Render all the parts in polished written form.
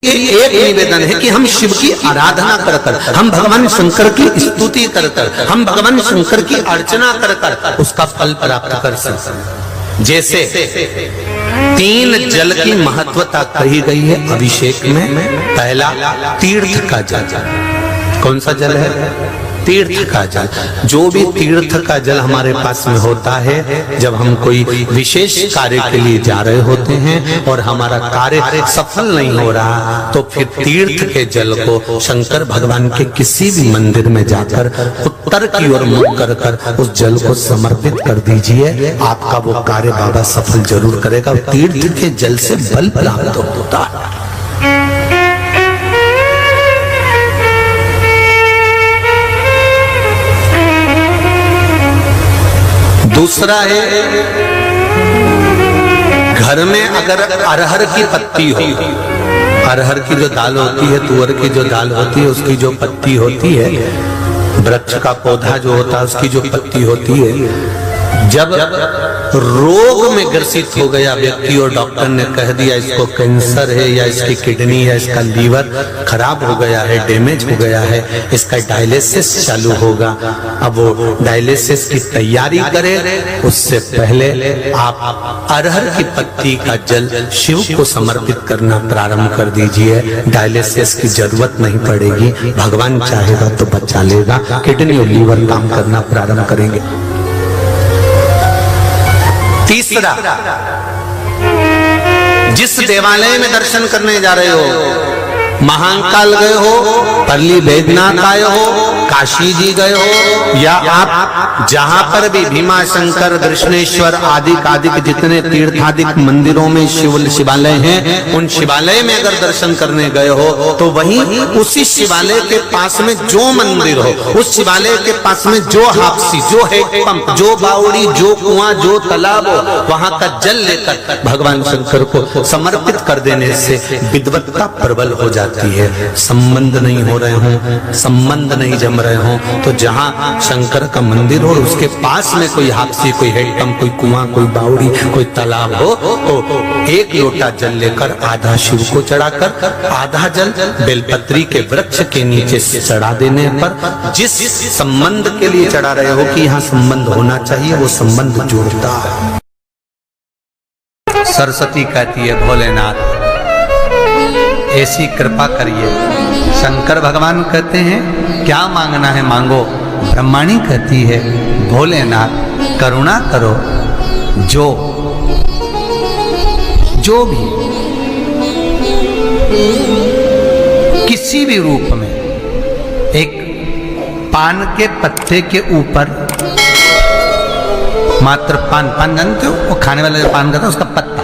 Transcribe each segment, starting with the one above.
एक निवेदन है कि हम शिव की आराधना कर कर, हम भगवान शंकर की स्तुति कर कर, हम भगवान शंकर की अर्चना कर कर उसका फल प्राप्त कर सकते। जैसे 3 जल की महत्वता कही गई है अभिषेक में। पहला तीर्थ का जल। कौन सा जल है? तीर्थ का जल। जो भी तीर्थ का जल हमारे पास में होता है, जब हम कोई विशेष कार्य के लिए जा रहे होते हैं और हमारा कार्य सफल नहीं हो रहा, तो फिर तीर्थ के जल को शंकर भगवान के किसी भी मंदिर में जाकर उत्तर की ओर मुख कर कर उस जल को समर्पित कर दीजिए। आपका वो कार्य बाबा सफल जरूर करेगा। तीर्थ के जल से बल प्राप्त होता है। दूसरा है, घर में अगर अरहर की पत्ती हो, अरहर की जो दाल होती है, तुअर की जो दाल होती है, उसकी जो पत्ती होती है, वृक्ष का पौधा जो होता है उसकी जो पत्ती होती है, जब रोग में ग्रसित हो गया व्यक्ति और डॉक्टर ने कह दिया इसको कैंसर है या इसकी किडनी या इसका लीवर खराब हो गया है, डैमेज हो गया है, इसका डायलिसिस चालू होगा। अब वो डायलिसिस की तैयारी करे उससे पहले आप अरहर की पत्ती का जल शिव को समर्पित करना प्रारंभ कर दीजिए। डायलिसिस की जरूरत नहीं पड़ेगी। भगवान चाहेगा तो बचा लेगा। किडनी और लीवर काम करना प्रारंभ करेंगे। तीसरा, जिस देवालय में दर्शन करने जा रहे हो, महाकाल गए हो, परली बैद्यनाथ आए हो, काशी जी गए हो, या आप जहां पर भी भीमा शंकर, कृष्णेश्वर आदि जितने तीर्थादिक मंदिरों में शिवालय हैं, उन शिवालय में अगर दर्शन करने गए हो तो वहीं उसी शिवालय के पास में जो मंदिर हो, उस शिवालय के पास में जो हापसी, जो हैंडपंप, जो बावड़ी, जो कुआं, जो तालाब हो, वहां का जल लेकर भगवान शंकर को समर्पित कर देने से विद्वत्ता प्रबल हो जाती है। संबंध नहीं हो रहे हो, संबंध नहीं जम रहे हो, तो जहां शंकर का मंदिर हो उसके पास में कोई हापसी, कोई हैंडपंप, कोई कुआं, कोई बावड़ी, कोई तालाब हो, तो 1 लोटा जल लेकर आधा शिव को चढ़ाकर आधा जल बेलपत्री के वृक्ष के नीचे से चढ़ा देने पर जिस संबंध के लिए चढ़ा रहे हो कि यहाँ संबंध होना चाहिए, वो संबंध जुड़ता है। सरस्वती कहती है भोलेनाथ ऐसी कृपा करिए। शंकर भगवान कहते हैं क्या मांगना है मांगो। ब्रह्माणी कहती है भोलेनाथ करुणा करो, जो भी किसी भी रूप में एक पान के पत्ते के ऊपर, मात्र पान जानते हो, वो खाने वाला जो पान करता है उसका पत्ता,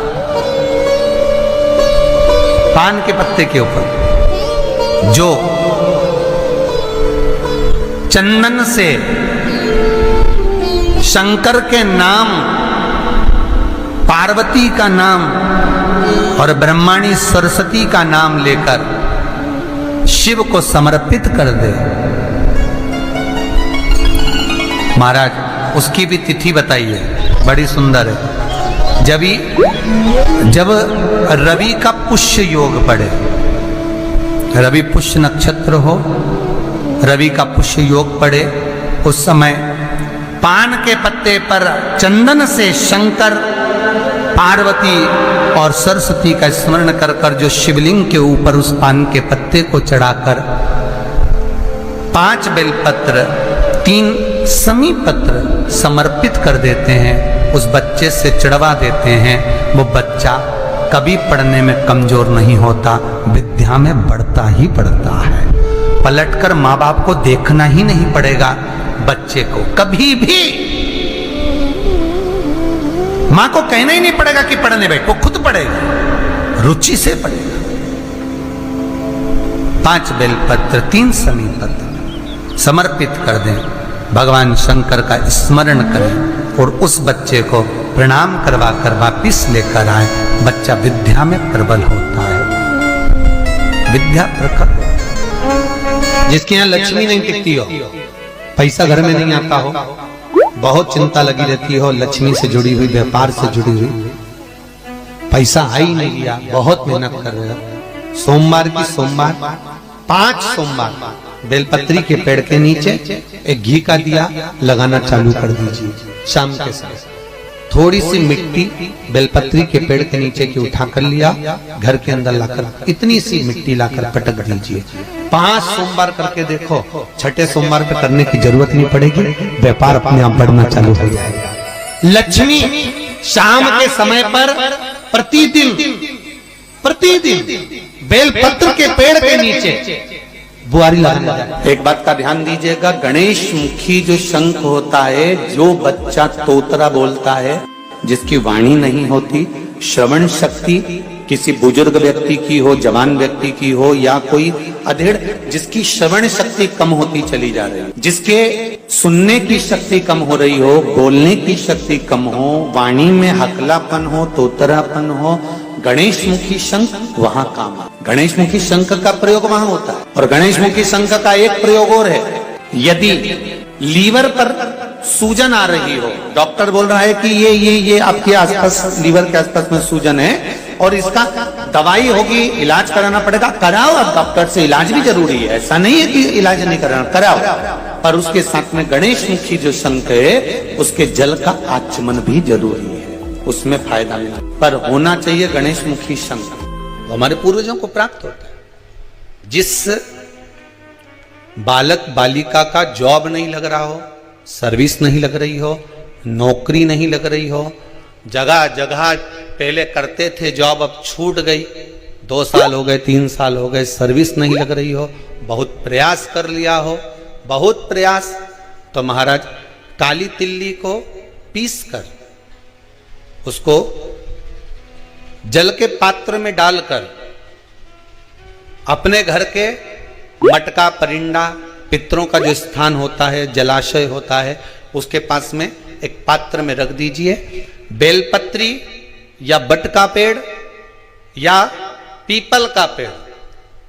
पान के पत्ते के ऊपर जो चंदन से शंकर के नाम, पार्वती का नाम और ब्रह्माणी सरस्वती का नाम लेकर शिव को समर्पित कर दे। महाराज उसकी भी तिथि बताइए, बड़ी सुंदर है। जब रवि का पुष्य योग पड़े, रवि पुष्य नक्षत्र हो, रवि का पुष्य योग पड़े, उस समय पान के पत्ते पर चंदन से शंकर, पार्वती और सरस्वती का स्मरण कर कर जो शिवलिंग के ऊपर उस पान के पत्ते को चढ़ाकर 5 बेलपत्र, 3 समी पत्र समर्पित कर देते हैं, उस बच्चे से चढ़वा देते हैं, वो बच्चा कभी पढ़ने में कमजोर नहीं होता, विद्या में बढ़ता ही बढ़ता है। पलटकर माँ बाप को देखना ही नहीं पड़ेगा बच्चे को, कभी भी माँ को कहना ही नहीं पड़ेगा कि पढ़ने बैठ, वो खुद पढ़ेगा, रुचि से पढ़ेगा। 5 बेलपत्र, 3 समी पत्र समर्पित कर दें, भगवान शंकर का स्मरण करें और उस बच्चे को प्रणाम करवा कर वापिस लेकर आए। बच्चा विद्या में प्रबल होता है, विद्या प्रखर। जिसके यहाँ लक्ष्मी नहीं टिकती हो, पैसा घर में नहीं आता हो, बहुत चिंता लगी रहती हो, लक्ष्मी से जुड़ी हुई, व्यापार से जुड़ी हुई, पैसा आ ही नहीं गया, बहुत मेहनत कर रहे हो, सोमवार की सोमवार 5 सोमवार बेलपत्री के पेड़ के नीचे एक घी का दिया लगाना चालू कर दीजिए। शाम के समय थोड़ी सी मिट्टी बेलपत्री के पेड़ के नीचे की उठा कर लिया, घर के अंदर लाकर इतनी सी मिट्टी लाकर पटक दीजिए। 5 सोमवार करके देखो, छठे सोमवार पे करने की जरूरत नहीं पड़ेगी, व्यापार अपने आप बढ़ना चालू हो जाएगा। लक्ष्मी शाम के समय पर प्रतिदिन बेलपत्र के पेड़ के नीचे बुआरी लगाना। एक बात का ध्यान दीजिएगा, गणेश मुखी जो शंख होता है, जो बच्चा तोतरा बोलता है, जिसकी वाणी नहीं होती, श्रवण शक्ति किसी बुजुर्ग व्यक्ति की हो, जवान व्यक्ति की हो, या कोई अधेड़ जिसकी श्रवण शक्ति कम होती चली जा रही है, जिसके सुनने की शक्ति कम हो रही हो, बोलने की शक्ति कम हो, वाणी में हकलापन हो, तोतरापन हो, गणेश मुखी शंख वहां काम आ। गणेश मुखी शंख का प्रयोग वहां होता है। और गणेश मुखी शंख का एक प्रयोग और है, यदि लीवर पर सूजन आ रही हो, डॉक्टर बोल रहा है कि ये आपके आसपास लीवर के आसपास में सूजन है और इसका दवाई होगी, इलाज कराना पड़ेगा, कराओ। अब डॉक्टर से इलाज भी जरूरी है, ऐसा नहीं है कि इलाज नहीं कराना, कराओ। पर उसके साथ में गणेश मुखी जो शंख है, उसके जल का आचमन भी जरूरी है, उसमें फायदा मिला। पर होना चाहिए गणेश मुखी शंख, तो हमारे पूर्वजों को प्राप्त होता है। जिस बालक बालिका का जॉब नहीं लग रहा हो, सर्विस नहीं लग रही हो, नौकरी नहीं लग रही हो, जगह जगह पहले करते थे जॉब, अब छूट गई, 2 साल हो गए, 3 साल हो गए, सर्विस नहीं लग रही हो, बहुत प्रयास कर लिया हो, बहुत प्रयास, तो महाराज काली तिल्ली को पीस कर उसको जल के पात्र में डालकर अपने घर के मटका, परिंदा, पितरों का जो स्थान होता है, जलाशय होता है, उसके पास में एक पात्र में रख दीजिए। बेलपत्री या बट का पेड़ या पीपल का पेड़,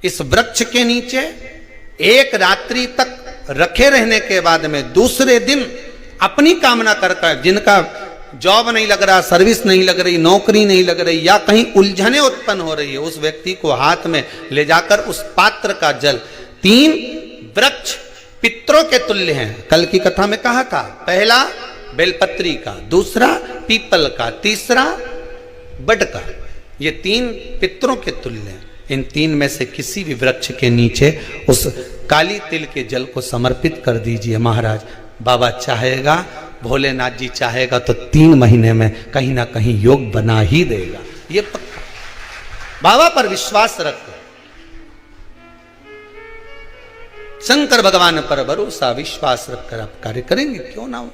इस वृक्ष के नीचे एक रात्रि तक रखे रहने के बाद में दूसरे दिन अपनी कामना करकर, जिनका जॉब नहीं लग रहा, सर्विस नहीं लग रही, नौकरी नहीं लग रही, या कहीं उलझने उत्पन्न हो रही है, उस व्यक्ति को हाथ में ले जाकर उस पात्र का जल, 3 वृक्ष पितरों के तुल्य हैं। कल की कथा में कहा था, पहला बेलपत्री का, दूसरा पीपल का, तीसरा बड का, ये 3 पितरों के तुल्य हैं। इन 3 में से किसी भी वृक्ष के नीचे उस काली तिल के जल को समर्पित कर दीजिए। महाराज बाबा चाहेगा, भोलेनाथ जी चाहेगा तो 3 महीने में कहीं ना कहीं योग बना ही देगा, ये पक्का। बाबा पर विश्वास रखो, शंकर भगवान पर भरोसा विश्वास रखकर आप कार्य करेंगे, क्यों ना हो।